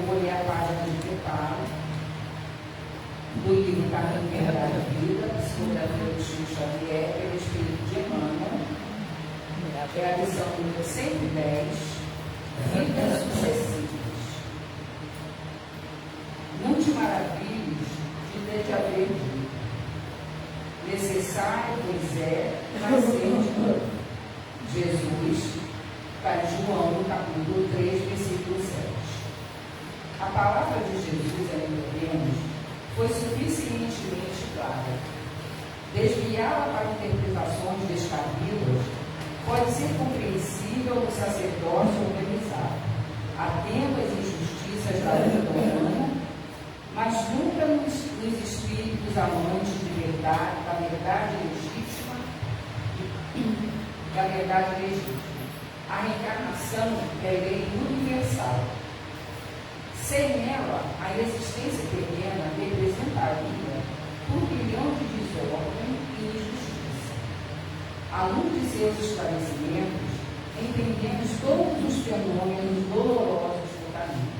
vou ler a página de preparo do livro Caminho, Verdade e Vida, psicografia do Chico Xavier, pelo Espírito de Emmanuel. É a lição número 110, Vidas Sucessivas. Não te maravilhes de ter de haver dito. Necessário, pois é, nascer de novo. Jesus, para João, no capítulo 3, versículo 7. A palavra de Jesus a Nicodemos foi suficientemente clara. Desviá-la para interpretações descabidas pode ser compreensível no sacerdócio organizado, atento às injustiças da vida humana, mas nunca nos espíritos amantes de verdade, da verdade legítima. A reencarnação é lei universal. Sem ela, a existência terrena representaria turbilhão de desordem e injustiça. À luz de seus esclarecimentos, entendemos todos os fenômenos dolorosos do caminho.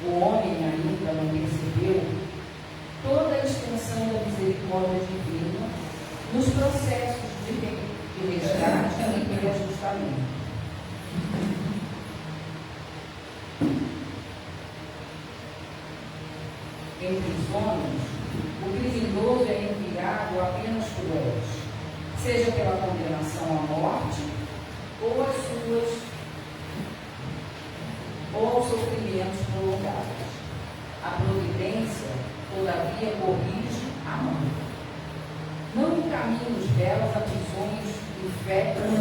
O homem ainda não percebeu toda a extensão da misericórdia divina nos processos de resgate e reajustamento. Entre os homens, o criminoso é enviado apenas cruéis, seja pela condenação à morte ou aos sofrimentos prolongados. A providência, todavia, corrige a mão. Não encaminha os belos a prisões infectas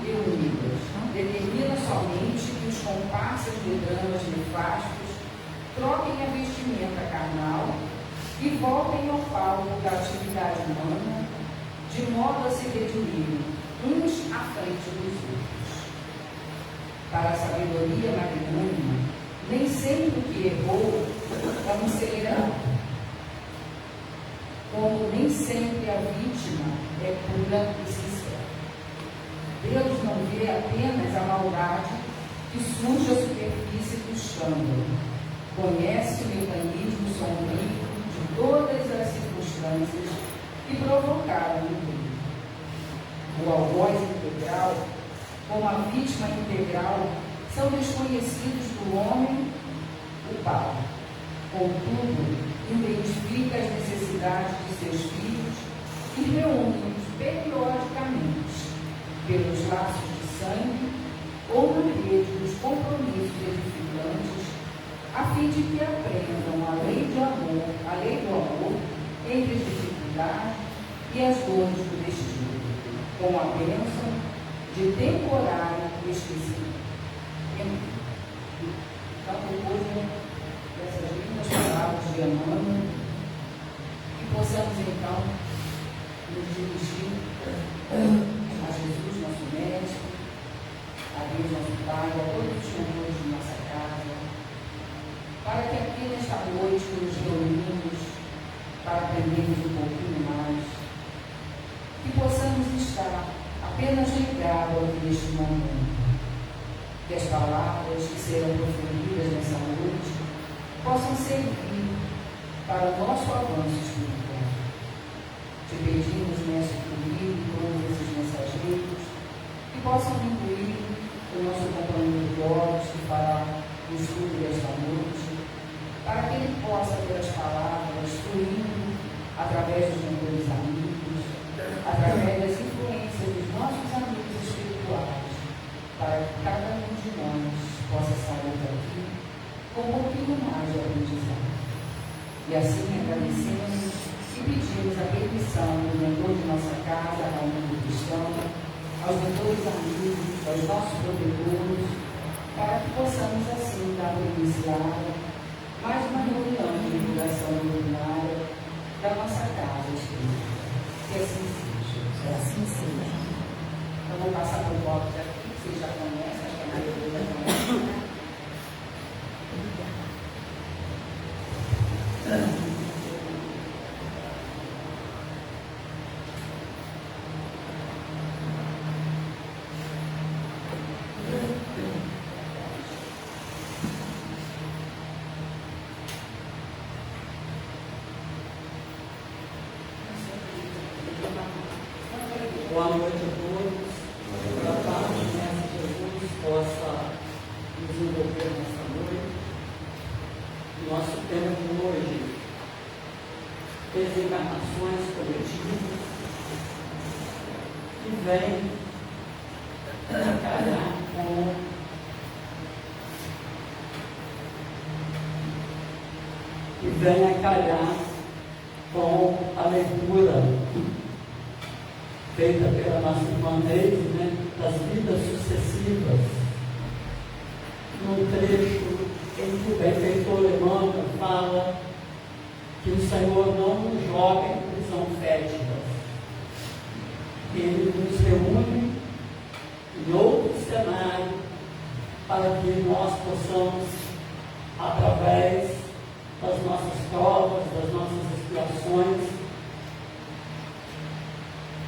e únicas. Determina somente que os comparsas de dramas nefastos troquem a vestimenta carnal e voltem ao palco da atividade humana, de modo a se redimirem uns à frente dos outros. Para a sabedoria magnânima, nem sempre o que errou é um acelerado, como nem sempre a vítima é pura e sincera. Deus não vê apenas a maldade que surge à superfície do escândalo. Conhece o mecanismo sombrio de todas as circunstâncias que provocaram o crime. O algoz integral, como a vítima integral, são desconhecidos do homem, o pai. Contudo, identifica as necessidades de seus filhos e reúne-os periodicamente, pelos laços de sangue ou na rede dos compromissos edificantes, a fim de que aprendam a lei do amor entre as dificuldades e as dores do destino, com a bênção de temporário esquecimento. Então, depois dessas lindas palavras de Emmanuel, que possamos então nos dirigir a Jesus, nosso Mestre, a Deus, nosso Pai, a todos os senhores de nossa casa, para que aqui nesta noite nos reunimos para aprendermos um pouquinho mais, que possamos estar apenas ligados ao que neste momento, que as palavras que serão proferidas nessa noite possam servir para o nosso avanço espiritual. Te pedimos, Mestre querido, todos esses mensageiros, que possam incluir o nosso companheiro Jorge, que fará o estudo desta noite, para que ele possa ter as palavras fluindo através dos mentores amigos, através das influências dos nossos amigos espirituais, para que cada um de nós possa sair daqui com um pouquinho mais de aprendizado. E assim agradecemos e pedimos a permissão do mentor de nossa casa, a Rainha Cristã, aos mentores amigos, aos nossos protetores, para que possamos assim dar iniciada mais uma reunião de divulgação doutrinária da nossa casa espírita. Que assim seja. Que assim seja. Eu vou passar por volta aqui, que vocês já conhecem, acho que a maioria já conhece, né? noite a todos. Que a paz do Mestre Jesus possa nos envolver nessa noite. Nosso tema de hoje, desencarnações coletivas, que vem calhar com a leitura feita pela nossa irmã Neide, né, das vidas sucessivas, num trecho em que o benfeitor Emmanuel fala que o Senhor não nos joga em prisão fétida. Ele nos reúne em outro cenário para que nós possamos, através das nossas provas, das nossas expiações,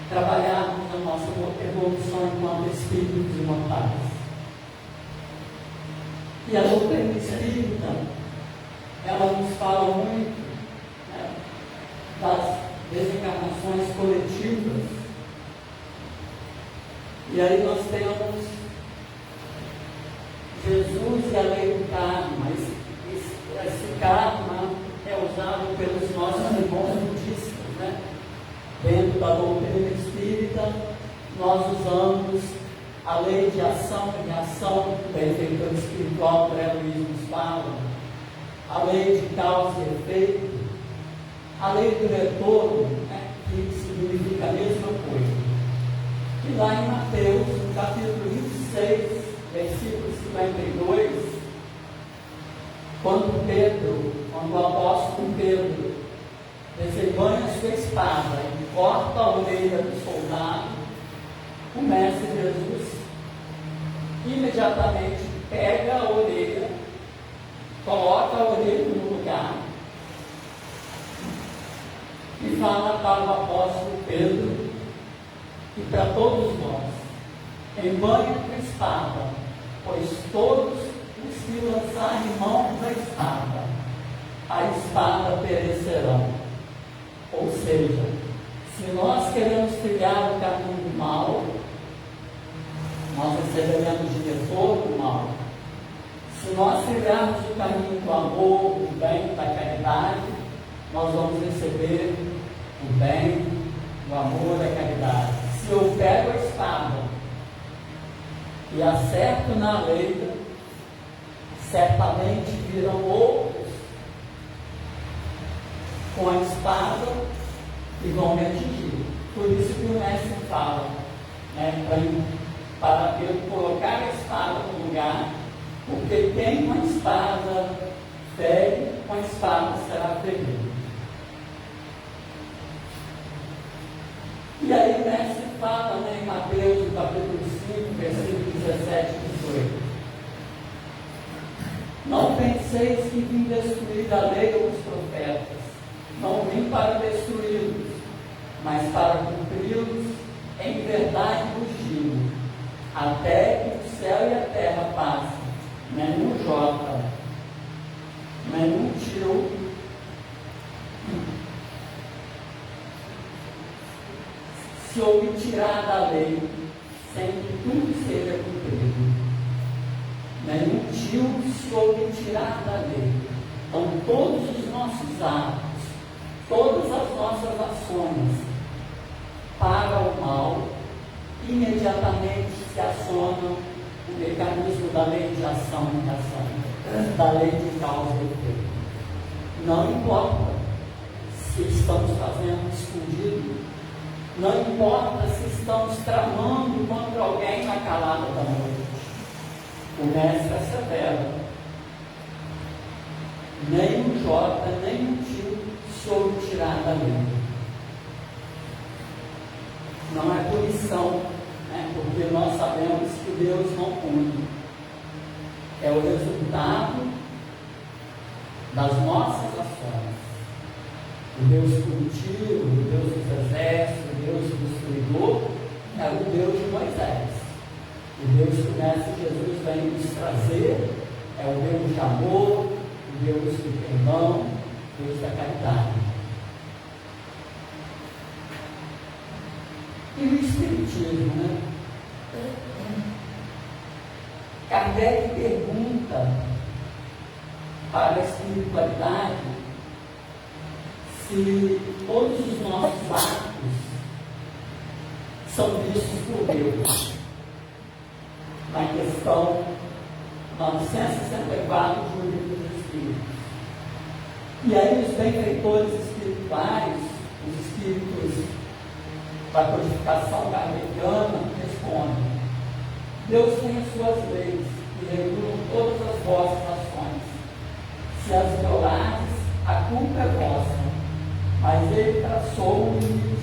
trabalharmos a nossa evolução enquanto espíritos imortais. E a doutrina espírita, ela nos fala muito, né, das desencarnações coletivas. E aí nós temos Jesus e a lei do karma. Esse karma é usado pelos nossos irmãos budistas, né? Dentro da doutrina espírita, nós usamos a lei de ação e reação, que o benfeitor espiritual André Luiz nos fala, a lei de causa e efeito, a lei do retorno, né, que significa a mesma coisa. E lá em Mateus, no capítulo 26, versículo 52, quando o apóstolo Pedro desembanha sua espada e corta a orelha do soldado, o mestre Jesus imediatamente pega a orelha, coloca a orelha no lugar e fala para o apóstolo Pedro e para todos nós: embanhe a espada, pois todos os que lançarem mão da espada, a espada perecerão. Ou seja, se nós queremos trilhar o caminho do mal, nós receberemos de retorno o mal. Se nós trilharmos o caminho do amor, do bem, da caridade, nós vamos receber o bem, o amor, a caridade. Se eu pego a espada e acerto na letra, certamente virão outros com a espada e vão me atingir. Por isso que o mestre fala, né, para eu colocar a espada no lugar, porque quem com a espada fere, com a espada será ferido. E aí o mestre fala, né, em Mateus, no capítulo 5, versículo 17 e 18. Não penseis que vim destruir a lei ou os profetas. Não vim para destruí-los, mas para cumpri-los. Em verdade vos digo, até que o céu e a terra passem, nenhum jota, nenhum tio se obtirar da lei, sem que tudo seja cumprido. Nenhum tio se obtirar da lei. Então, todos os nossos atos, todas as nossas ações para o mal, imediatamente se aciona o mecanismo da lei de ação e reação, da lei de causa e efeito. Não importa se estamos fazendo escondido, não importa se estamos tramando contra alguém na calada da noite. O mestre assevera: nem um jota, nem um tio se obtirar da lei. Não é punição, né? Porque nós sabemos que Deus não pune. É o resultado das nossas ações. O Deus punitivo, o Deus dos exércitos, o Deus destruidor, é o Deus de Moisés. O Deus que o Mestre Jesus vem nos trazer é o Deus de amor, o Deus do perdão, o Deus da caridade. E o Espiritismo, né? Kardec pergunta para a espiritualidade se todos os nossos atos são vistos por Deus. Na questão 964 do Livro dos Espíritos. E aí os benfeitores espirituais, os espíritos da codificação kardeciana, respondem: Deus tem as suas leis que regulam todas as vossas ações. Se as violardes, a culpa é vossa, mas Ele traçou um limite.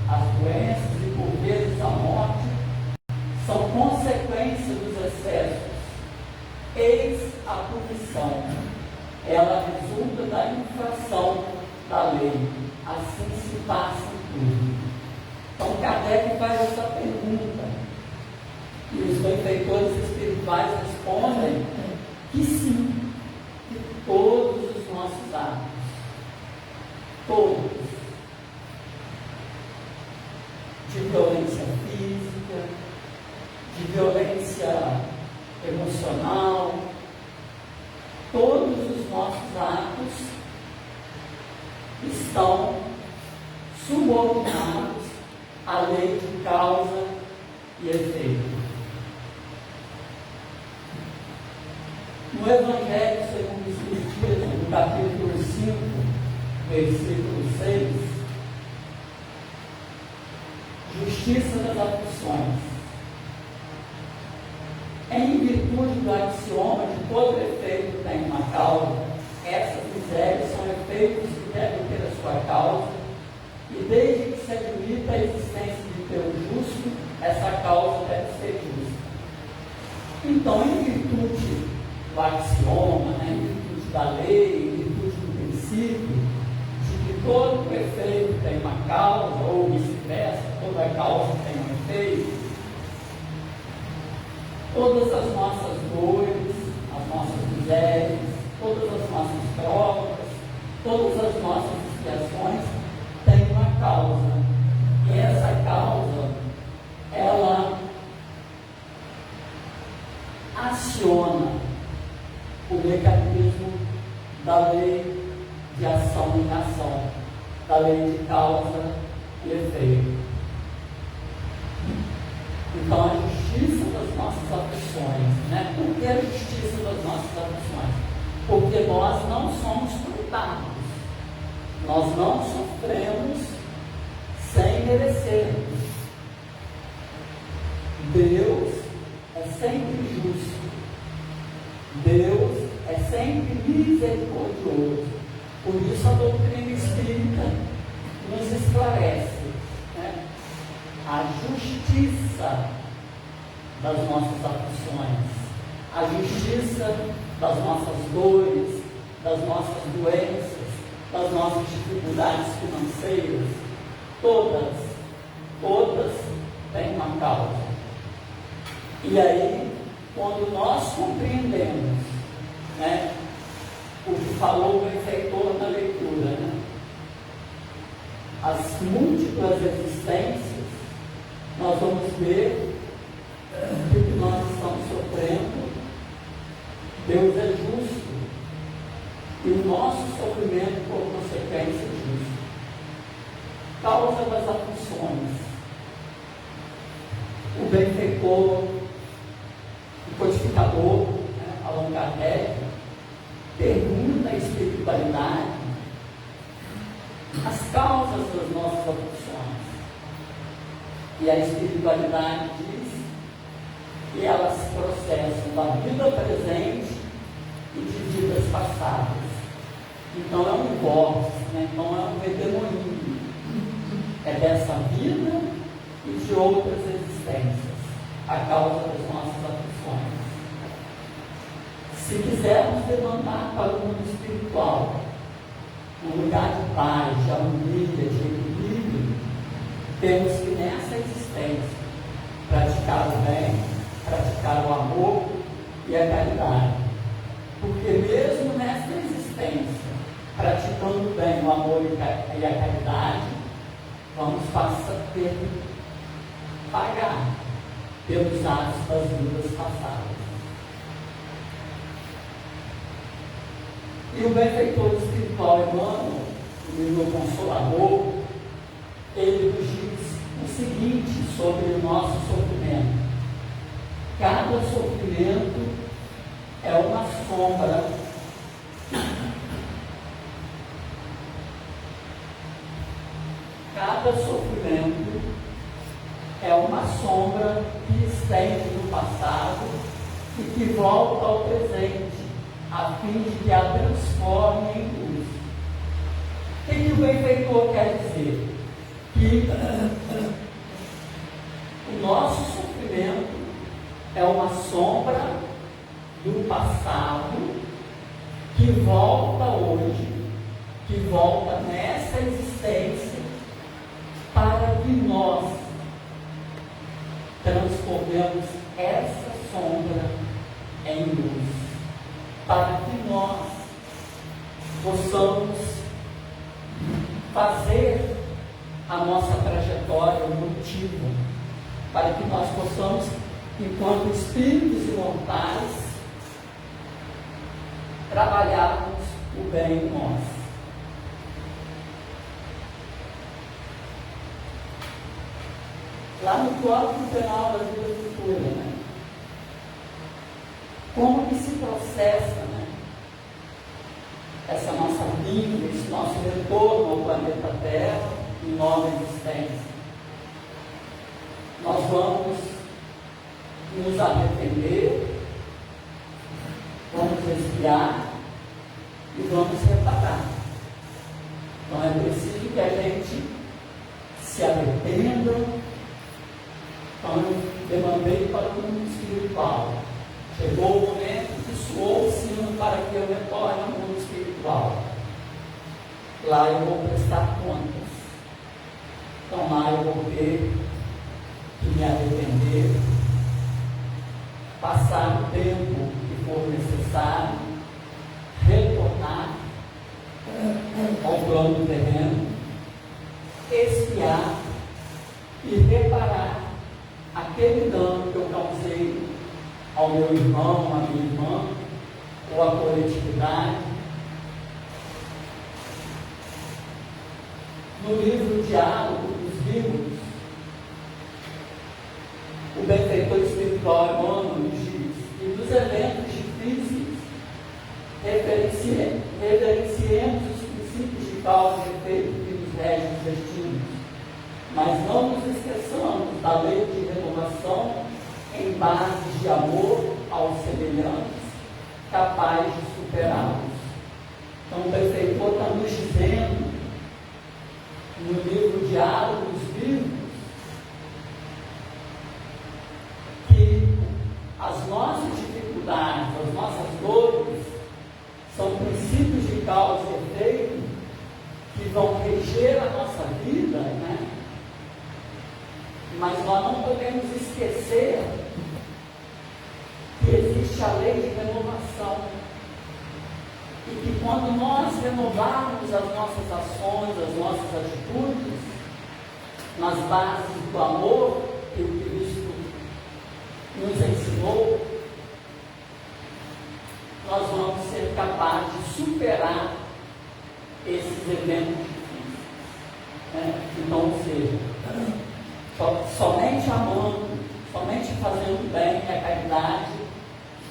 As doenças e por vezes a morte são consequência dos excessos. Eis a punição. Ela resulta da infração da lei. Assim se passa tudo. Então Kardec faz essa pergunta. E os benfeitores espirituais respondem que sim, que todos os nossos atos, todos, de violência física, de violência emocional, todos os nossos atos estão subordinados à lei de causa e efeito. No Evangelho segundo o Espiritismo, no capítulo 5, versículo 6, justiça das aflições. Em virtude do axioma de todo efeito tem uma causa, essas misérias são efeitos que devem ter a sua causa, e desde que se admita a existência de Deus justo, essa causa deve ser justa. Então, em virtude do axioma, né, em virtude da lei, em virtude do princípio, de que todo efeito tem uma causa, ou vice-versa, toda causa tem um efeito, todas as nossas dores, as nossas misérias, todas as nossas provas, todas as nossas expiações têm uma causa. E essa causa, ela aciona o mecanismo da lei de ação e reação, da lei de causa e efeito. Então, a justiça das nossas aflições, né? Por que a justiça das nossas aflições? Porque nós não somos culpados, nós não sofremos sem merecermos. Deus é sempre justo, Deus é sempre misericordioso. Por isso a doutrina espírita nos esclarece, né, a justiça das nossas aflições, a justiça das nossas dores, das nossas doenças, das nossas dificuldades financeiras, todas têm uma causa. E aí, quando nós compreendemos, né, o que falou o benfeitor na leitura, né, as múltiplas existências, nós vamos ver que o que nós estamos sofrendo, Deus é justo, e o nosso sofrimento, por consequência, é justo. Causa das aflições. O benfeitor, o codificador, né, Allan Kardec, pergunta à espiritualidade as causas das nossas aflições. E a espiritualidade diz que elas se processam da vida presente e de vidas passadas. Então é um vórtice, né? Então é um redemoinho. É dessa vida e de outras existências a causa das nossas aflições. Se quisermos levantar para o mundo espiritual um lugar de paz, de harmonia, de equilíbrio, temos que nessa existência praticar o bem, praticar o amor e a caridade. Porque mesmo nessa existência, praticando o bem, o amor e a caridade, vamos passar a ter pagar pelos atos das vidas passadas. E o benfeitor espiritual Emmanuel, o meu consolador, ele nos diz o seguinte sobre o nosso sofrimento: cada sofrimento é uma sombra que estende do passado e que volta ao presente, a fim de que a transforme em luz. O que o benfeitor quer dizer? Que o nosso sofrimento é uma sombra do passado que volta hoje, que volta nessa existência, para que nós transformemos essa sombra em luz, para que nós possamos fazer a nossa trajetória evolutiva, para que nós possamos, enquanto espíritos imortais, trabalharmos o bem em nós. Lá no Código Penal da Vida Futura, né? Como que se processa, né? Essa nossa vinda, esse nosso retorno ao planeta Terra em nova existência? Nós vamos nos arrepender, vamos expiar e vamos reparar. Então é preciso que a gente se arrependa. Então eu demandei para o mundo espiritual. Chegou o momento que soou o sino para que eu retorne ao mundo espiritual. Lá eu vou prestar contas. Então lá eu vou ter que me arrepender, passar o tempo que for necessário, retornar ao plano terreno, expiar e reparar aquele dano que eu causei ao meu irmão, à minha irmã, ou à coletividade. No livro Diálogo dos Vivos, o benfeitor espiritual Emmanuel nos diz que dos eventos difíceis reverenciemos os princípios de causa e efeito que nos regem os destinos, mas não nos esqueçamos da lei de renovação em bases de amor aos semelhantes, capaz de superá-los. Então o benfeitor está nos dizendo no livro Diálogo dos Vivos que as nossas dificuldades, as nossas dores são princípios de causa e efeito que vão reger a nossa vida, né? Mas nós não podemos esquecer que existe a lei de renovação e que quando nós renovarmos as nossas ações, as nossas atitudes nas bases do amor que o Cristo nos ensinou, nós vamos ser capazes de superar esses eventos difíceis, né? Então, ou seja, somente amando, somente fazendo bem, a caridade,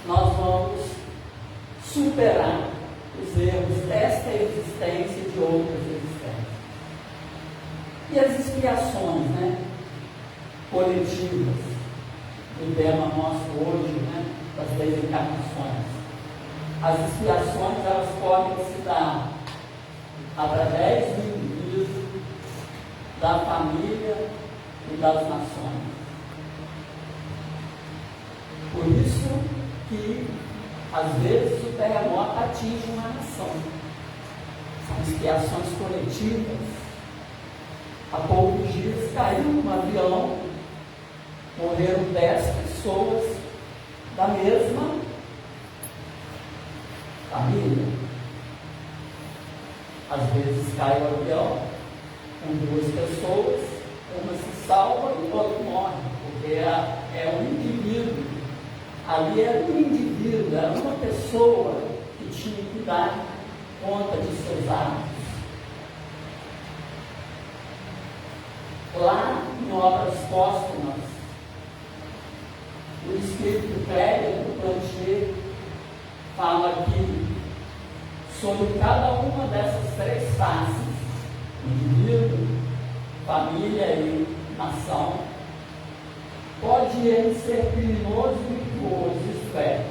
nós vamos superar os erros desta existência e de outras existências. E as expiações, né, coletivas, do tema nosso hoje, né, das desencarnações. As expiações, elas podem se dar através do indivíduo, da família e das nações. Por isso que às vezes o terremoto atinge uma nação. São expiações coletivas. Há poucos dias caiu um avião, morreram 10 pessoas da mesma família. Às vezes cai o avião com 2 pessoas, uma se salva e o outro morre. é um indivíduo. Ali era um indivíduo, era uma pessoa que tinha que dar conta de seus atos. Lá em Obras Póstumas, o Espírito Cléber do Plantier fala aqui sobre cada uma dessas três faces: indivíduo, família e nação. Pode ele ser criminoso e virtuoso, isto é,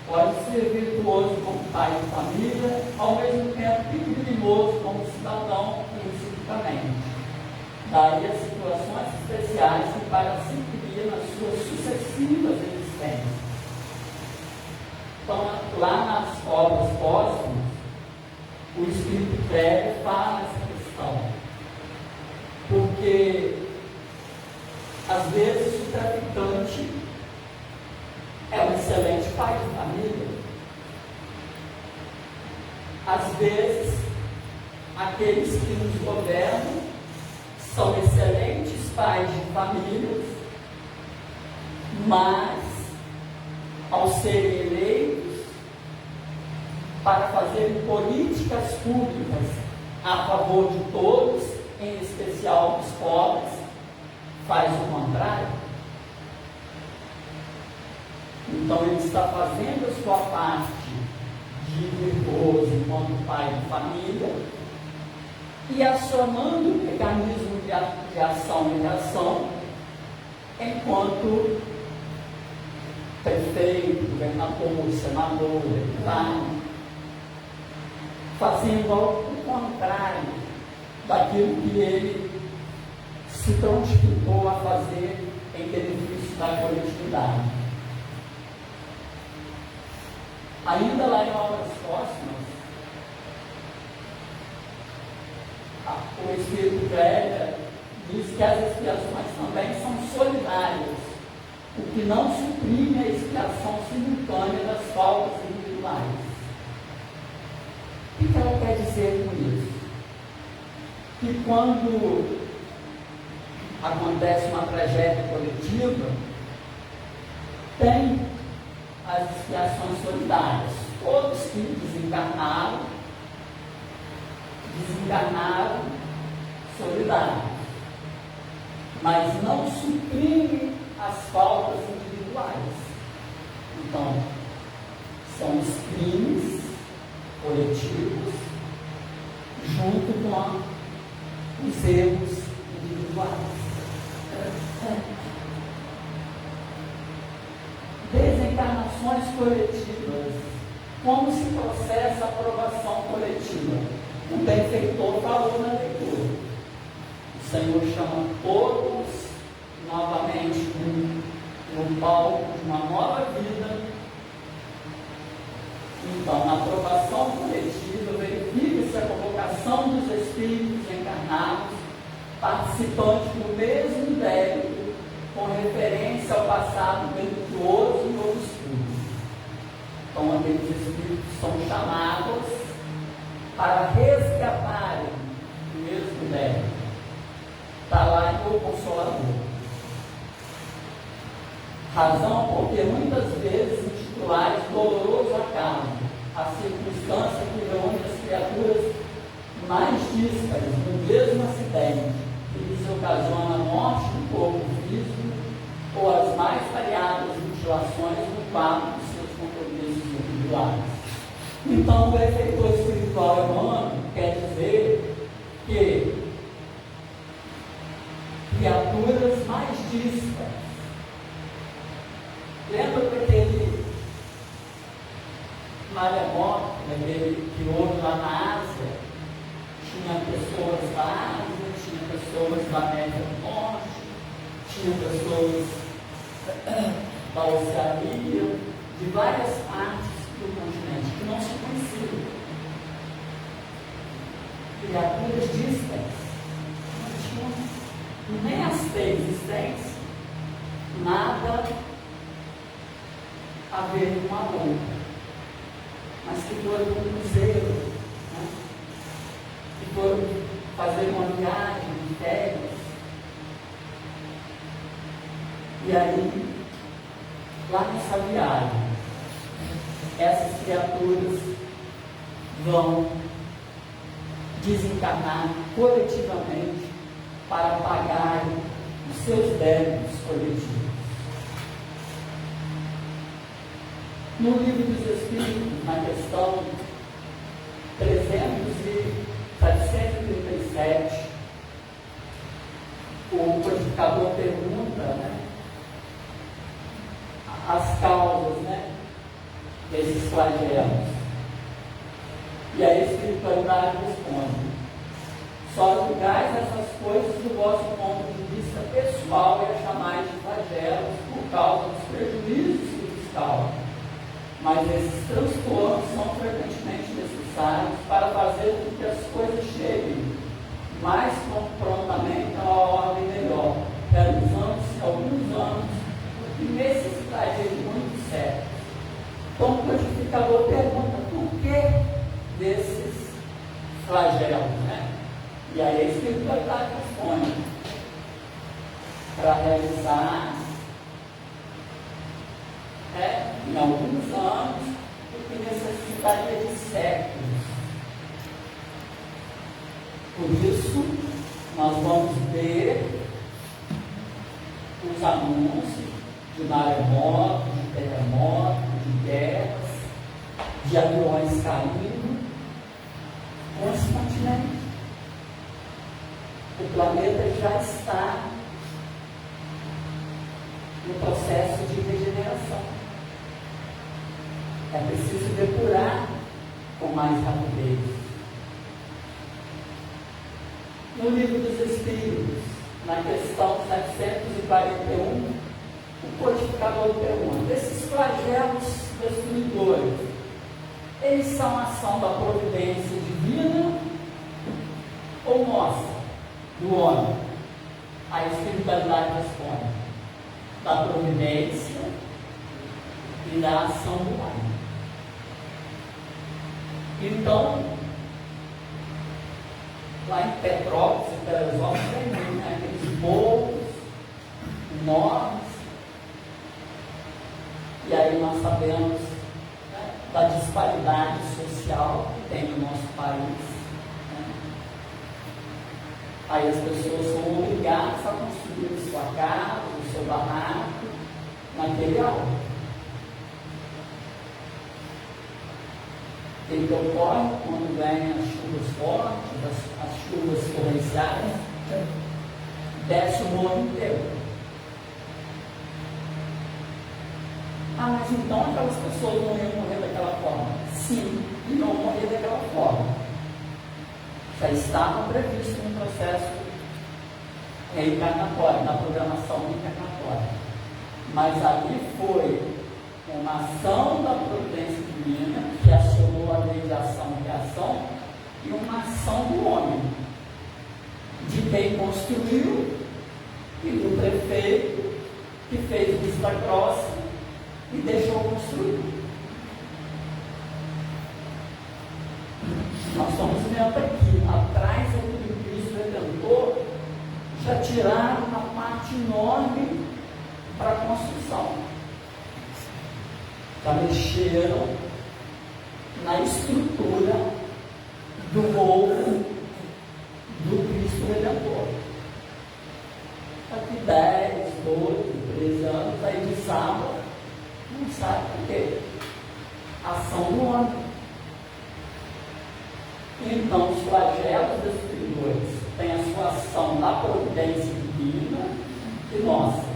pode ser virtuoso como pai de família, ao mesmo tempo que criminoso como cidadão, principalmente. Daí as situações especiais que para se cria nas suas sucessivas existências. Então, lá nas Obras Póstumas, o Espírito Cléber fala essa questão, porque às vezes o traficante é um excelente pai de família, às vezes aqueles que nos governam são excelentes pais de família, mas ao serem eleitos para fazerem políticas públicas a favor de todos, em especial dos pobres, faz o contrário. Então ele está fazendo a sua parte de virtuoso enquanto pai de família e acionando o mecanismo de ação e reação enquanto prefeito, governador, senador, deputado, fazendo o contrário daquilo que ele se prontificou a fazer em benefício da coletividade. Ainda lá em Obras Póstumas, o Espírito Cléber diz que as expiações também são solidárias, o que não suprime a expiação simultânea das faltas individuais. O que ela quer dizer com isso? Que quando acontece uma tragédia coletiva, tem as expiações solidárias. Todos que desencarnaram solidários, mas não suprime as faltas individuais. Então, são os crimes coletivos junto com os erros individuais. Desencarnações coletivas. Como se processa a aprovação coletiva? O benfeitor falou na leitura. O Senhor chama todos novamente no palco de uma nova vida. Então, na aprovação coletiva, verifica-se a convocação dos espíritos encarnados, participantes do mesmo débito, com referência ao passado virtuoso e obscuro. Então, aqueles espíritos são chamados para resgatarem o mesmo débito. Está lá em O Consolador. Razão porque muitas vezes em titulares doloroso acaso, a circunstância que reúne as criaturas mais díspares no mesmo acidente, que lhes ocasiona a morte do corpo físico ou as mais variadas mutilações no quadro de seus compromissos individuais. Então, o benfeitor espiritual Emmanuel quer dizer que criaturas mais díspares. Lembra daquele maremoto, daquele que houve lá na Ásia? Tinha pessoas da Ásia, tinha pessoas da América do Norte, tinha pessoas da Oceania, de várias partes do continente que não se conheciam. Criaturas díspares, não tinham nem as três existências, nada a ver com a outra, mas que foram para um cruzeiro, né? Que foram fazer uma viagem de férias. E aí, lá nessa viagem, essas criaturas vão desencarnar coletivamente para pagarem os seus débitos coletivos. No Livro dos Espíritos, na questão 737, o codificador pergunta, né, as causas, né, desses flagelos. E a espiritualidade responde: só julgais essas coisas do vosso ponto de vista pessoal e a chamais de flagelos por causa dos prejuízos que vos causam. Mas esses transtornos são frequentemente necessários para fazer com que as coisas cheguem mais prontamente a uma ordem melhor, realizando-se alguns anos, o que necessitaria de muitos séculos. Então o codificador pergunta por que desses flagelos, né? E aí a espiritualidade responde: para realizar em alguns anos o que necessitaria de séculos. Por isso, nós vamos ver os anúncios de maremotos, de terremotos, de guerras, de aviões caindo constantemente. O planeta já está no processo de regeneração. É preciso depurar com mais rapidez. No Livro dos Espíritos, na questão 741, o codificador pergunta: esses flagelos destruidores, eles são ação da providência divina ou nossa, do homem? A espiritualidade responde: da providência e da ação do homem. Então, lá em Petrópolis, em Teresópolis, tem aqueles bolos enormes, e aí nós sabemos, né, da disparidade social que tem no nosso país. Né? Aí as pessoas são obrigadas a construir sua casa, o seu barraco, naquele alto. O que ocorre quando vem as chuvas fortes, as chuvas torrenciais, desce o morro inteiro. Ah, mas então aquelas pessoas não iam morrer daquela forma? Sim, iam morrer daquela forma. Já estava previsto no processo reencarnatório, na programação reencarnatória. Mas ali foi uma ação da providência divina que acionou a lei de ação e reação, e uma ação do homem, de quem construiu e do prefeito que fez vista grossa e deixou construir. Nós estamos vendo aqui, atrás do Cristo Redentor, já tiraram uma parte enorme para a construção. Já mexeram na estrutura do morro do Cristo Redentor. Daqui 10, 12, 13 anos, aí de sábado, não sabe por quê. Ação do homem. Então, os flagelos destruidores têm a sua ação da providência divina e nossa.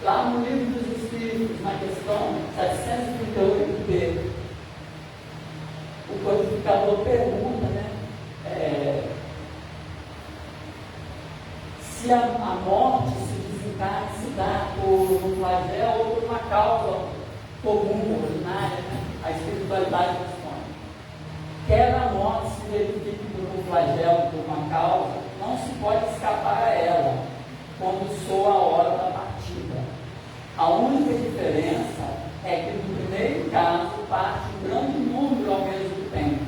Lá no Livro dos Espíritos, na questão 738b, o codificador pergunta, né, se a morte se desencarna, se dá por um flagelo ou por uma causa comum, ordinária, né? A espiritualidade responde: quer a morte se verifique por um flagelo, por uma causa, não se pode escapar a ela, quando soa a hora da partida. A única diferença é que no primeiro caso parte um grande número ao mesmo tempo.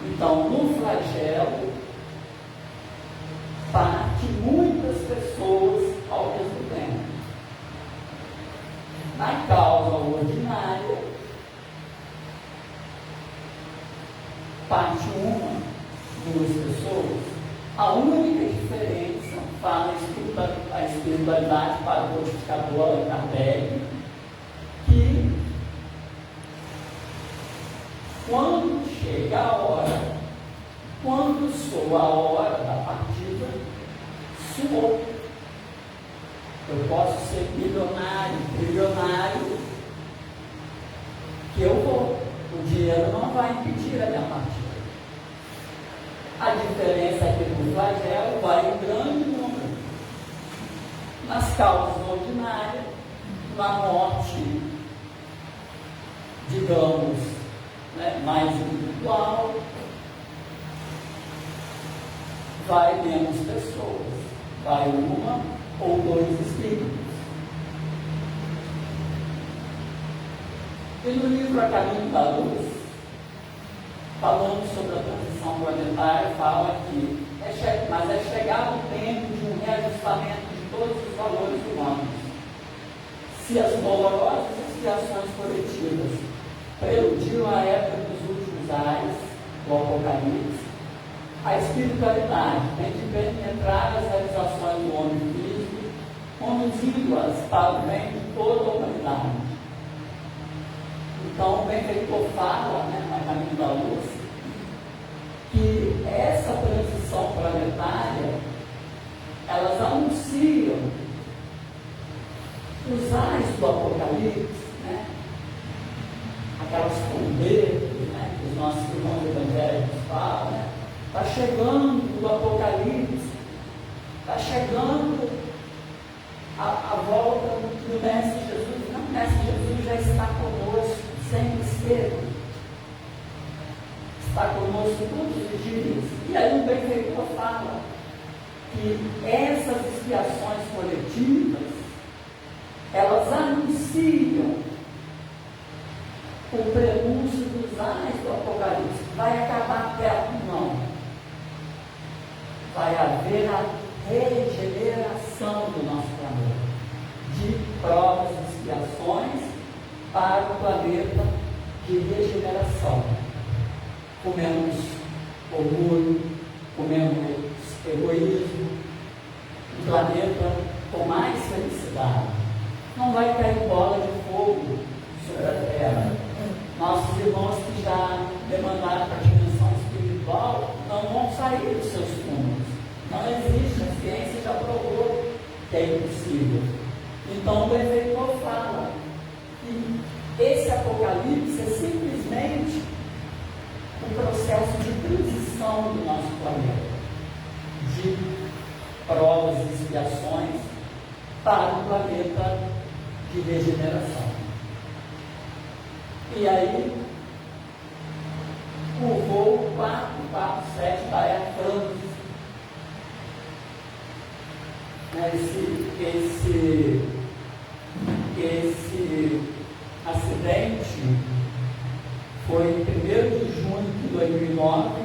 Então, no flagelo, parte muitas pessoas espiritualidade para o codificador Allan Kardec, que quando chega a hora, quando soa a hora da partida, soou. Eu posso ser milionário, trilionário, que eu vou. O dinheiro não vai impedir a minha partida. A diferença é que no flagelo vai em grande número. Nas causas ordinárias, na morte, digamos, mais individual, vai menos pessoas, vai uma ou dois espíritos. E no livro A Caminho da Luz, falando sobre a transição planetária, fala que mas é chegado o tempo de um reajustamento de todos os valores humanos. Se as dolorosas expiações coletivas preludiram a época dos últimos ares, do Apocalipse, a espiritualidade tem de penetrar as realizações do homem físico, conduzindo-as para o bem de toda a humanidade. Então, o benfeitor fala, na Caminho da Luz, que essa transição planetária, elas anunciam os ais do Apocalipse, aquelas trombetas, que os nossos irmãos evangélicos falam, está chegando o Apocalipse, está chegando a volta do Mestre Jesus. Não, o Mestre Jesus já está conosco, sempre esteve, está conosco todos os dias. E aí o benfeitor fala que essas expiações coletivas, elas anunciam o prenúncio dos ais do Apocalipse. Vai acabar perto? Não. Vai haver a regeneração do nosso planeta, de provas e expiações para o planeta de regeneração. Com menos orgulho, com menos egoísmo, um planeta com mais felicidade. Não vai cair bola de fogo sobre a Terra. Nossos irmãos que já demandaram para a dimensão espiritual não vão sair dos seus túmulos. Não existe, a ciência já provou que é impossível. Então o benfeitor fala que esse Apocalipse é simplesmente um processo de transição do nosso planeta, de provas e expiações para um planeta de regeneração. E aí, o voo 447 da Air France, esse acidente foi em 1º de junho de 2009,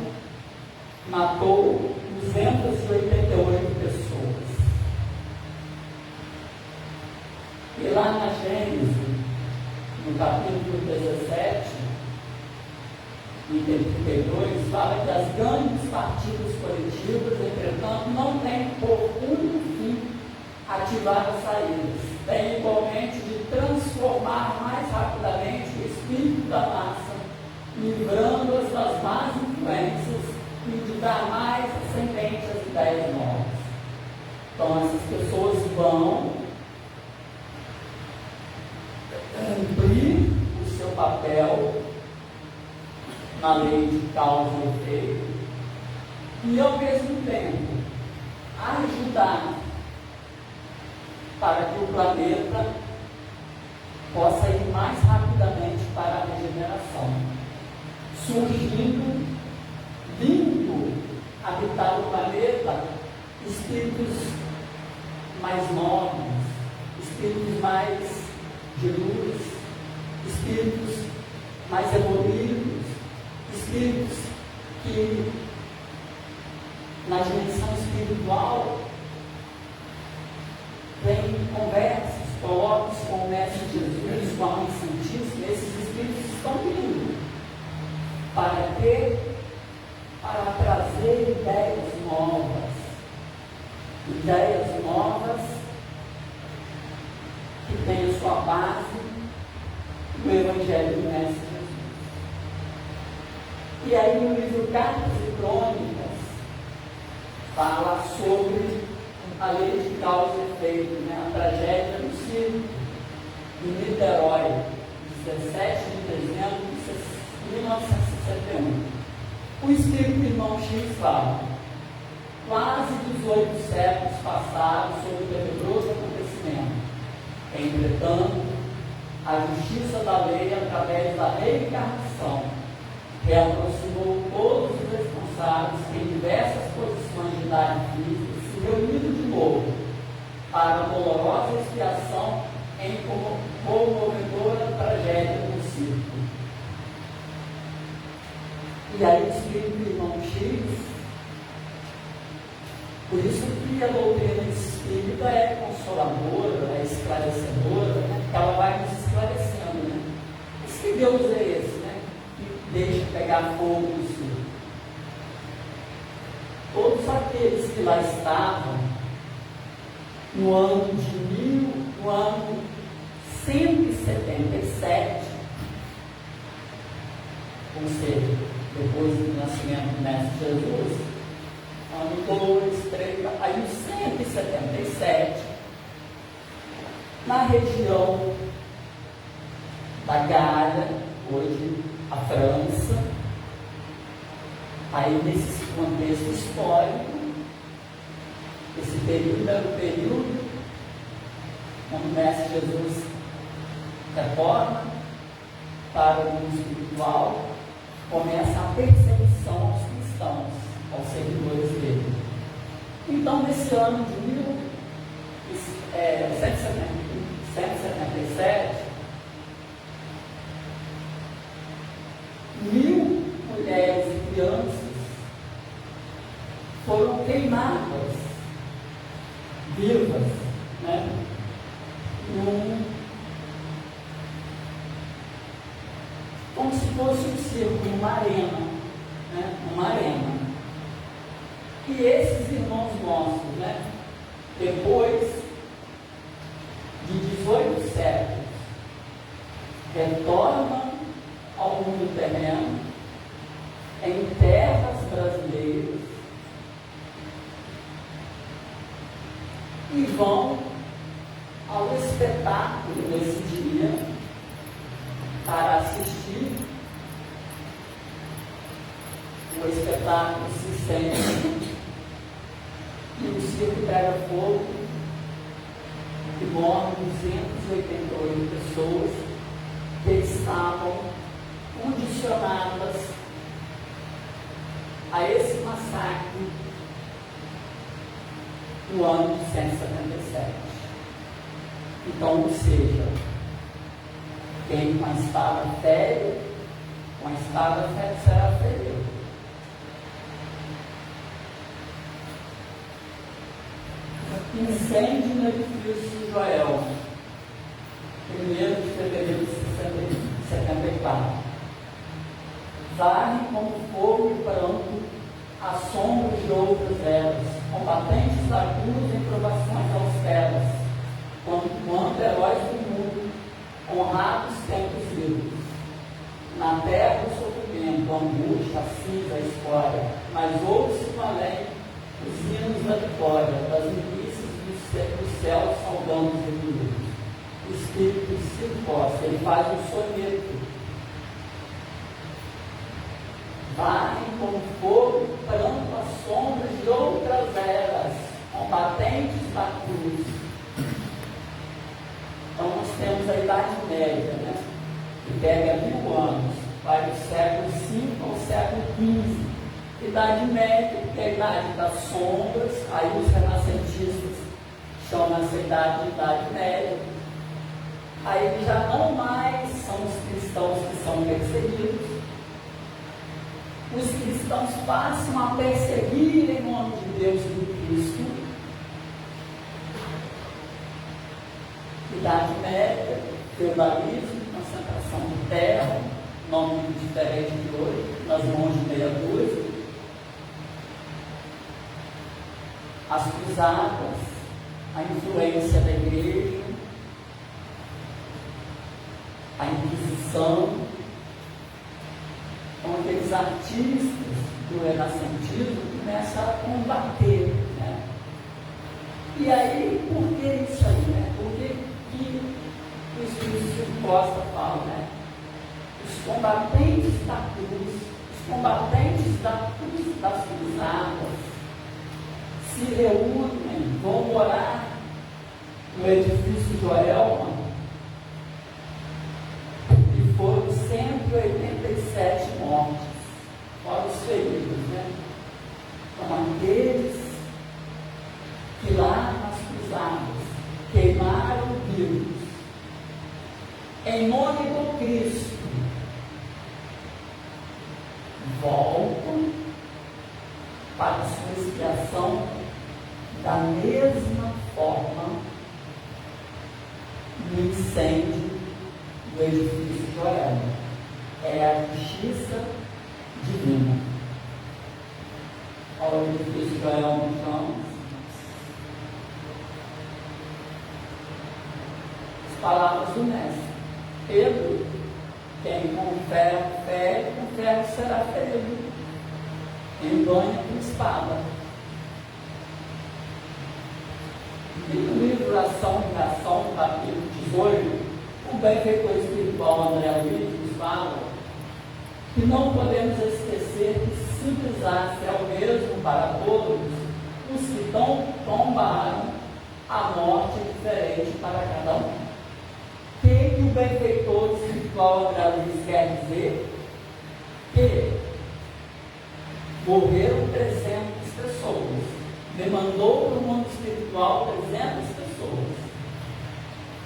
matou 288 pessoas. E lá na Gênesis, no capítulo 17, item 32, fala que as grandes partidas coletivas, entretanto, não têm por único fim ativar as saídas. Tem igualmente de transformar mais rapidamente o espírito da massa, livrando-as das más influências e de dar mais ascendente às ideias novas. Então, essas pessoas vão cumprir o seu papel na lei de causa e efeito e, ao mesmo tempo, ajudar para que o planeta possa ir mais rapidamente para a regeneração, surgindo, vindo habitar o planeta espíritos mais nobres, espíritos mais de luz, espíritos mais evoluídos, espíritos que na dimensão espiritual vem conversas, colóquios com o Mestre Jesus, com a Mãe Santíssima. Esses espíritos estão vindo para ter, para trazer ideias novas Evangelho do Mestre Jesus. E aí no livro Cartas e Crônicas fala sobre a lei de causa e efeito, né? A tragédia no circo em Niterói, 17 de dezembro de 1961. O espírito irmão X fala: quase 18 séculos passaram sobre o tenebroso acontecimento. Entretanto, a justiça da lei, através da reencarnação, reaproximou todos os responsáveis em diversas posições de idade física, se reunindo de novo para a dolorosa expiação em comovedora tragédia do circo. E aí o espírito irmão X, por isso que a doutrina espírita é consoladora, é esclarecedora, né? Porque ela vai nos esclarecendo, né? Mas que Deus é esse, né? Que deixa pegar fogo no circo. Todos aqueles que lá estavam no ano 177, ou seja, depois do nascimento do Mestre Jesus, ano 2, 3, aí em 177, na região da Gália, hoje a França, aí nesse contexto histórico, esse período era o período quando o Mestre Jesus retorna para o mundo espiritual, começa a perseguição aos cristãos, aos seguidores dele. Então, nesse ano de 177, 1000 mulheres e crianças foram queimadas vivas, né? Como se fosse um circo, uma arena, né? Uma arena. E esses irmãos nossos, né? Depois de 18 séculos, retornam ao mundo terreno, em terras brasileiras, e vão ao espetáculo desse dia para assistir. O espetáculo se sente e o circo pega fogo e morrem 288 pessoas que estavam condicionadas a esse massacre no ano de 177. Então, ou seja, quem com a espada fere, com a espada será ferido. Incêndio no edifício Joel, 1º de fevereiro de 74. Varre como fogo e pranto a sombra de outras eras, combatentes da cruz em provações austeras, quanto heróis do mundo, honrados tempos vivos. Na terra o sofrimento, a angústia, a cinza, a escória, mas ouve-se no além os hinos da vitória, das milícias do céu saudando os inimigos. O Espírito se imposta, ele faz um soneto. Varrem como fogo, pranto as sombras de outras eras, combatentes da cruz. Então nós temos a Idade Média, né? Que pega 1000 anos, vai do século V ao século XV. Idade Média, que é a idade das sombras, aí os renascentistas chamam essa idade Média. Aí já não mais são os cristãos que são perseguidos. Os cristãos passam a perseguir em nome de Deus e do Cristo. Idade Média, feudalismo, concentração de terra, nome diferente de hoje, nas mãos de meia dúzia. As cruzadas, a influência da igreja, a Inquisição, ação, com aqueles artistas do renascentismo começam a combater, né? E aí, por que isso aí, né? Por que o Espírito Costa fala, né? Os combatentes da cruz, os combatentes da cruz das cruzadas, se reúnem, vão morar no edifício Joelma, e foram 187 mortes, fora os feridos, né? Então, aqueles que lá nas cruzadas queimaram vivos, em nome do Cristo, voltam para a sua expiação da mesma forma no incêndio do edifício Joelma. É a justiça divina. Olha o edifício Joelma, então. As palavras do mestre. Pedro, quem com ferro fere, com ferro será ferido. Em banho com espada. E no livro Ação e Reação, capítulo 18, o benfeitor espiritual André Luiz nos fala que não podemos esquecer que simples é o mesmo para todos os que tombaram, a morte é diferente para cada um. O que o benfeitor espiritual André Luiz quer dizer? Que morreram 300 pessoas, demandou para o mundo espiritual 300 pessoas.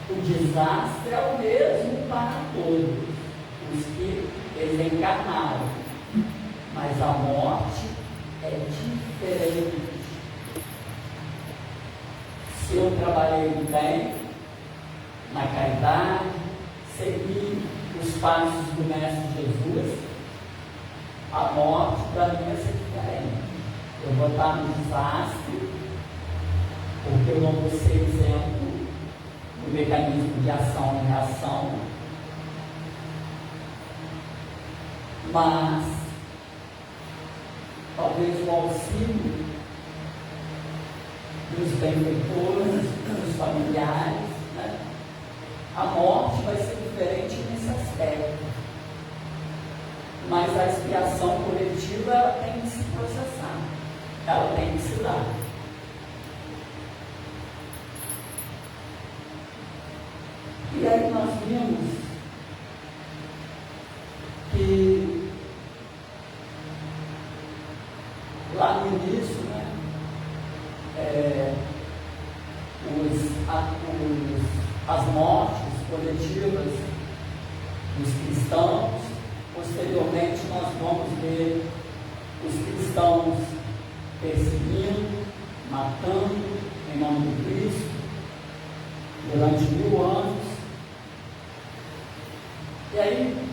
O desastre é o mesmo para todos os que desencarnaram, mas a morte é diferente. Se eu trabalhei bem, na caridade, segui os passos do Mestre Jesus, a morte para mim vai ser diferente. Eu vou estar no desastre, porque eu não vou ser exemplo do mecanismo de ação e reação, mas talvez o auxílio dos benfeitores, dos familiares, né? A morte vai ser diferente nesse aspecto, mas a expiação coletiva ela tem que se processar, ela tem que se dar. E aí nós vimos que lá no início, né, as mortes coletivas dos cristãos, posteriormente nós vamos ver os cristãos perseguindo, matando em nome de Cristo durante 1000 anos. E aí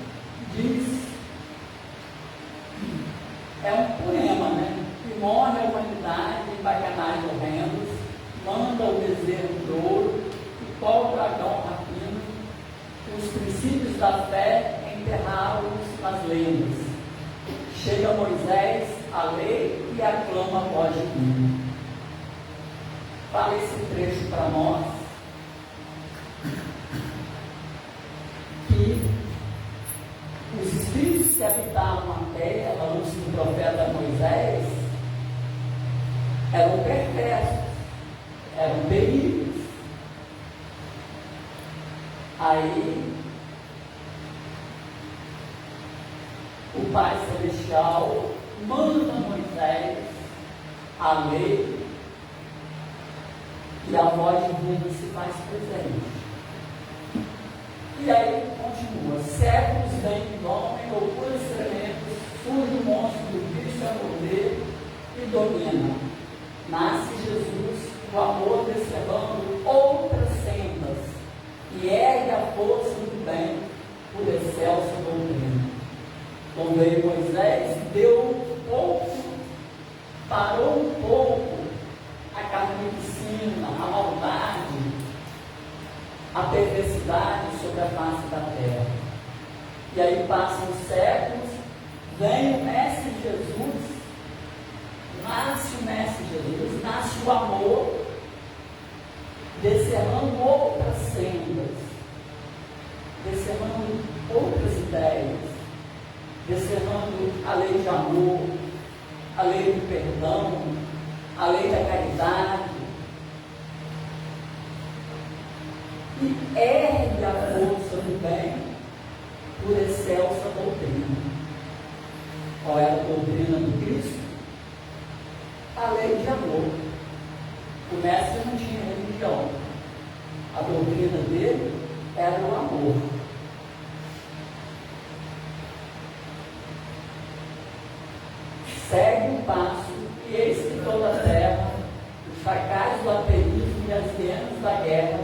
diz, é um poema, né? Que morre a humanidade em bacanais horrendos, manda o bezerro de ouro, e qual dragão rapino, os princípios da fé enterraram-os nas lendas. Chega Moisés, a lei, e aclama a voz divina. Fala esse trecho para nós, que os espíritos que habitavam a terra, antes do profeta Moisés, eram perversos, eram terríveis. Aí, o Pai Celestial manda a Moisés a lei, e a voz divina se faz presente. E aí continua: séculos vem do homem, loucuras tremendas, surge o monstro do Cristo a morder e domina. Nasce Jesus, o amor descerrando outras sendas, e ergue a força do bem por excelsa doutrina. Quando veio Moisés, deu um pouco, parou um pouco a carnificina, a maldade, a perversidade sobre a face da terra. E aí passam séculos, vem o Mestre Jesus, nasce o Mestre Jesus, nasce o amor, descerrando outras sendas, descerrando outras ideias, descerrando a lei de amor, a lei do perdão, a lei da caridade, e ergue a força do bem por excelsa doutrina. Qual era a doutrina do Cristo? A lei de amor. O mestre não tinha religião. A doutrina dele era o amor. Segue o passo, e eis que toda a terra, os fracassos do ateísmo e as hienas da guerra,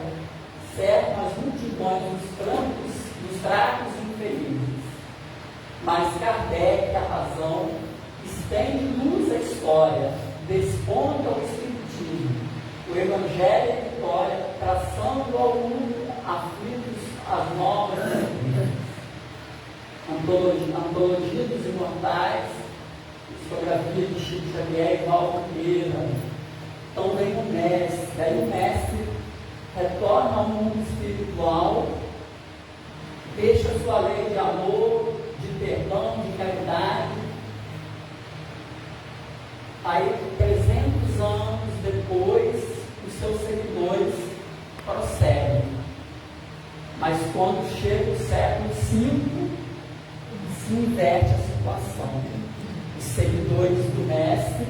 cercam as multidões dos fracos e infelizes. Mas Kardec, a razão, estende luz à história, desponta ao espiritismo, o evangelho é vitória, traçando ao mundo aflitos as novas antologia dos imortais, psicografia de Chico Xavier e Valdo Pereira. Então vem o mestre, aí o mestre retorna ao mundo espiritual, deixa sua lei de amor, de perdão, de caridade. Aí 300 anos depois, os seus seguidores prosseguem. Mas quando chega o século V, se inverte a situação. Os seguidores do mestre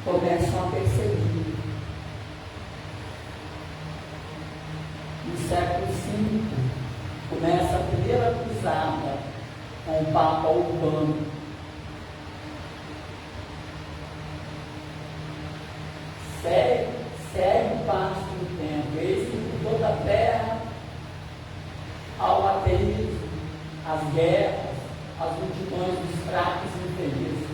começam a perseguir. No século V, começa a primeira cruzada com o Papa Urbano. Segue o passo do tempo, eis que por toda a terra, ao ateísmo, as guerras, as multidões dos fracos e infelizes.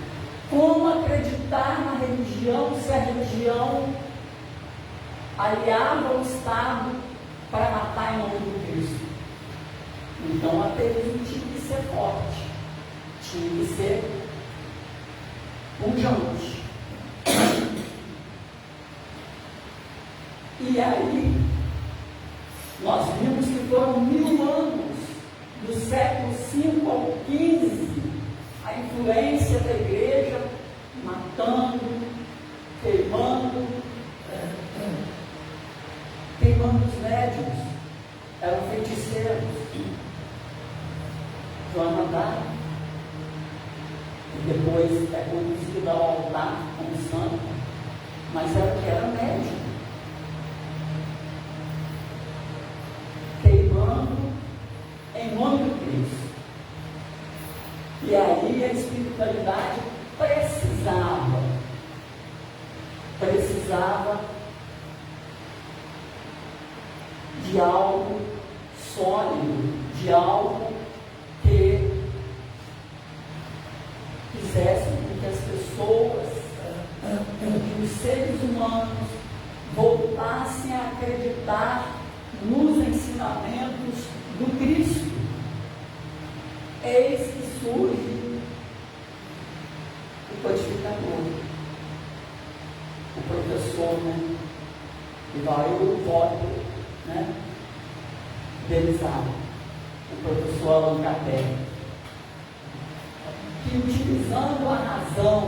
Como acreditar na religião se a religião aliava o Estado para matar em nome do Cristo? Então o ateísmo tinha que ser forte, tinha que ser pujante. E aí, nós vimos que foram 1000 anos, do século V ao XV, a influência da igreja matando, queimando os médiuns, eram feiticeiros. Joana d'Arc, e depois é conduzida ao altar como santa, mas ela que era médium. Em nome do Cristo. E aí a espiritualidade precisava de algo sólido, de algo que fizesse com que as pessoas, que os seres humanos voltassem a acreditar nos ensinamentos do Cristo. Eis que surge o codificador, o professor, e vai o voto, Belizar, o professor Allan Kardec, que utilizando a razão,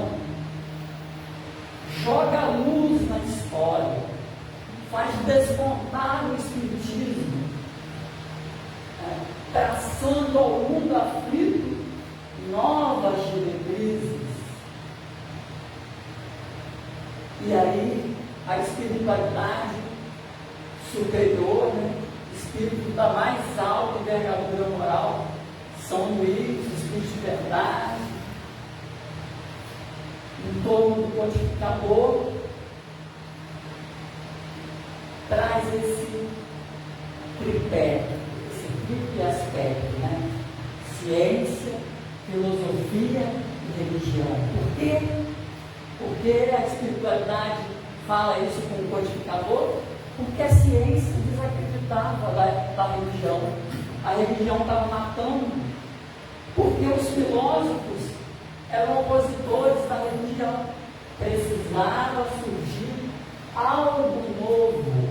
joga a luz na história, faz despontar o espiritismo, traçando ao mundo aflito novas diretrizes. E aí a espiritualidade superior, espírito da mais alta envergadura moral, São Luís, espírito de verdade, em torno do codificador, traz esse tripé, esse triplo aspecto, ciência, filosofia e religião. Por quê? Porque a espiritualidade fala isso com o codificador? Porque a ciência desacreditava da religião. A religião estava matando Porque os filósofos eram opositores da religião. Precisava surgir algo novo.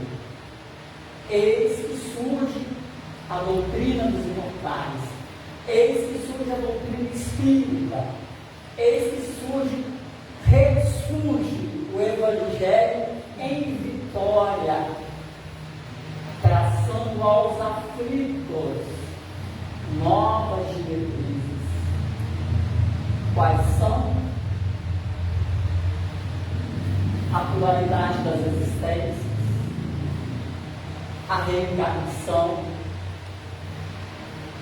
Eis que surge a doutrina dos imortais. Eis que surge a doutrina espírita. Eis que ressurge o Evangelho em vitória, traçando aos aflitos novas diretrizes. Quais são? A pluralidade das existências, a reencarnação,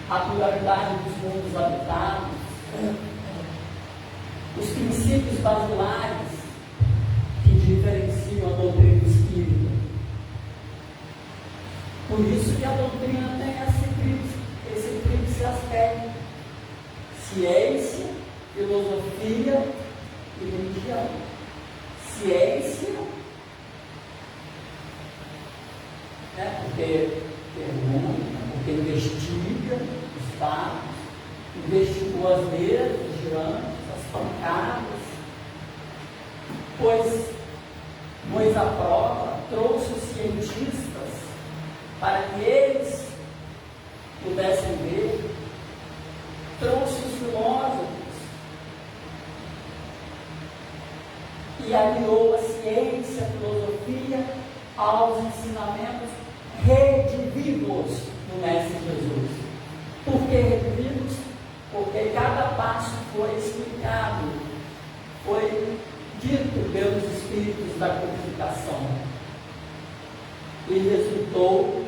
a pluralidade dos mundos habitados, os princípios basilares que diferenciam a doutrina espírita. Por isso que a doutrina tem esse tríplice aspecto: ciência, filosofia e religião. Ciência, porque pergunta, porque investiga os fatos, investigou as mesas girantes, as pancadas, pôs à prova, trouxe os cientistas para que eles pudessem ver, trouxe os filósofos e aliou a ciência, a filosofia aos ensinamentos redivivos do Mestre Jesus. Por que redivivos? Porque cada passo foi explicado, foi dito pelos Espíritos da codificação e resultou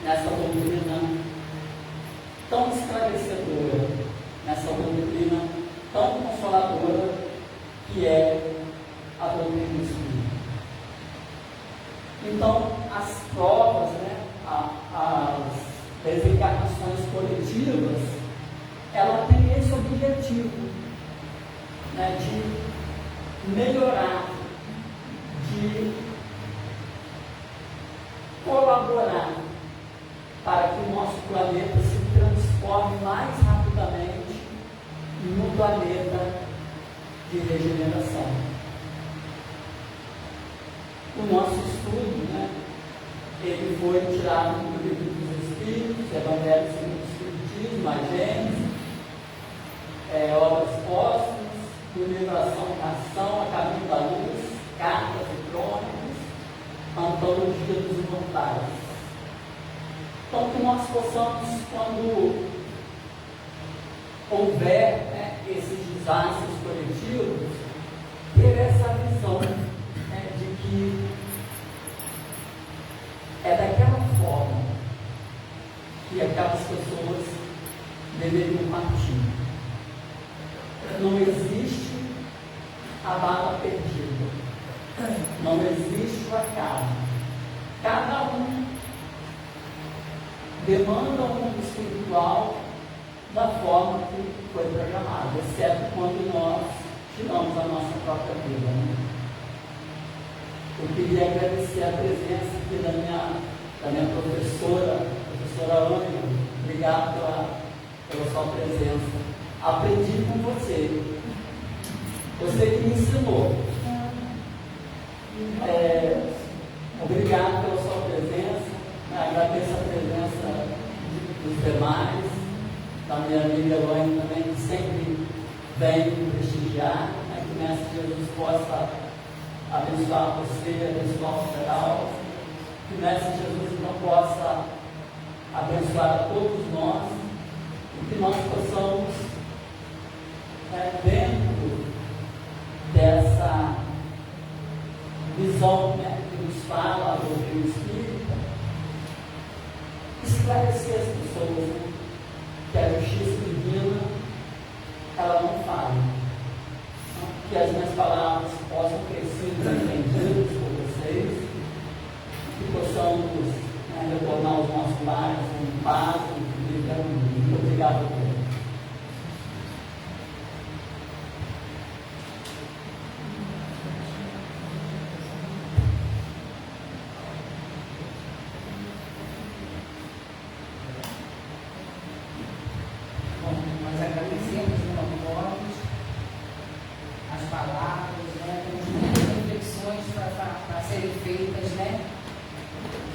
nessa doutrina tão esclarecedora, nessa doutrina tão consoladora que é a doutrina espírita. Então, as provas, as desencarnações coletivas, ela tem esse objetivo, de melhorar, de colaborar para que o nosso planeta se transforme mais rapidamente no planeta de regeneração. O nosso estudo, ele foi tirado do Livro dos Espíritos, Evangelho segundo o Espiritismo, a Gênesis, Obras Póstumas, do livro Ação e Ação, A Caminho da Luz, Cartas e Crônicas, Antologia dos Imortais. Então, que nós possamos, quando houver esses desastres coletivos, ter essa visão de que é daquela forma que aquelas pessoas deveriam partir. Não existe a bala perdida, não existe o acaso. Cada um demanda um mundo espiritual da forma que foi programado, exceto quando nós tiramos a nossa própria vida. Eu queria agradecer a presença aqui da minha professora Ângela. Obrigado pela sua presença. Aprendi com você. Você que me ensinou. Obrigado pela sua presença. Agradeço a presença dos demais, da minha amiga Elaine também, que sempre vem me prestigiar. Que o Mestre Jesus possa abençoar você, abençoar o geral. Que o Mestre Jesus então possa abençoar a todos nós e que nós possamos, dentro dessa visão que nos fala a doutrina espírita, esclarecer as pessoas que a justiça divina ela não fala. Que as minhas palavras possam ter sido entendidas por vocês, que possamos retornar aos nossos lares em paz e em harmonia. Muito obrigado a todos.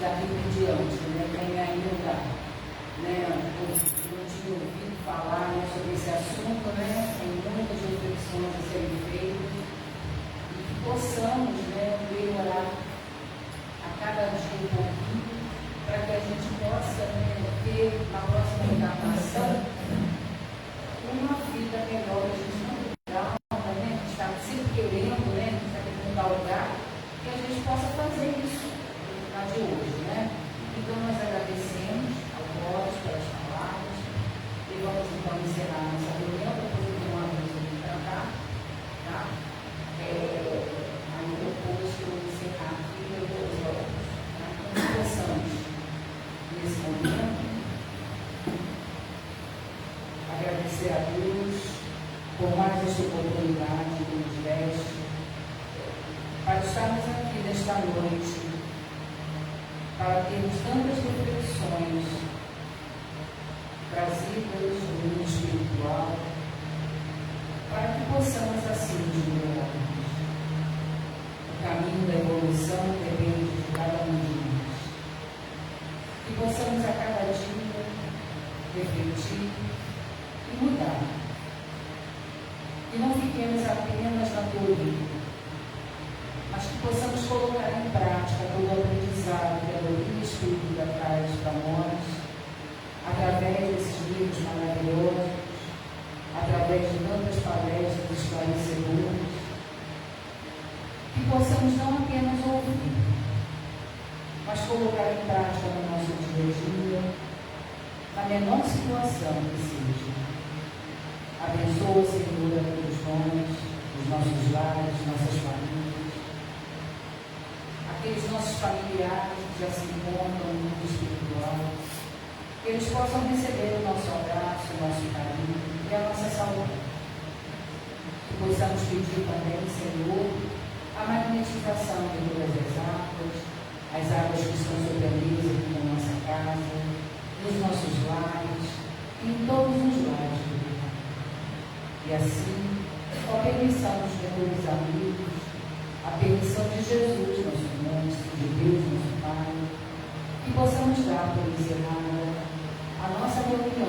daqui por diante, né? Quem ainda, né, não tinha ouvido falar, né, sobre esse assunto, né? Tem muitas reflexões a serem feitas e que possamos, né, melhorar a cada dia um pouquinho, para que a gente possa, né, ter na próxima encarnação uma vida melhor. A gente não dá, né? A gente está sempre querendo, né? A gente está querendo dar lugar, que a gente possa fazer isso na de hoje, né? Então nós agradecemos ao Boris pelas palavras e vamos então encerrar nossa reunião, depois eu tenho uma vez aqui para cá, tá? Aí depois que eu encerrar aqui, eu vou os olhos, tá? Então nós possamos, nesse momento, agradecer a Deus por mais esta oportunidade que nos deste para estarmos aqui nesta noite, para termos tantas reflexões trazidas do mundo espiritual, para que possamos assim melhorar. O caminho da evolução depende de cada um de nós. Que possamos a cada dia refletir e mudar. E não fiquemos apenas na teoria, mas que possamos colocar em prática todo o aprendizado que a doutrina espírita traz para nós, através desses livros maravilhosos, através de tantas palestras esclarecedoras, que possamos não apenas ouvir, mas colocar em prática no nosso dia a dia, na menor situação que seja. Abençoa, Senhor, a todos nós, os nossos lares, nossas famílias, aqueles nossos familiares que já se encontram no mundo espiritual, que eles possam receber o nosso abraço, o nosso carinho e a nossa saúde. Que possamos pedir também, Senhor, a magnetização de todas as águas que estão sobre a mesa aqui na nossa casa, nos nossos lares, em todos os lares do mundo. E assim, com a permissão dos meus amigos, a permissão de Jesus, nosso Mestre, de Deus, nosso Pai, que possamos dar por encerrada a nossa reunião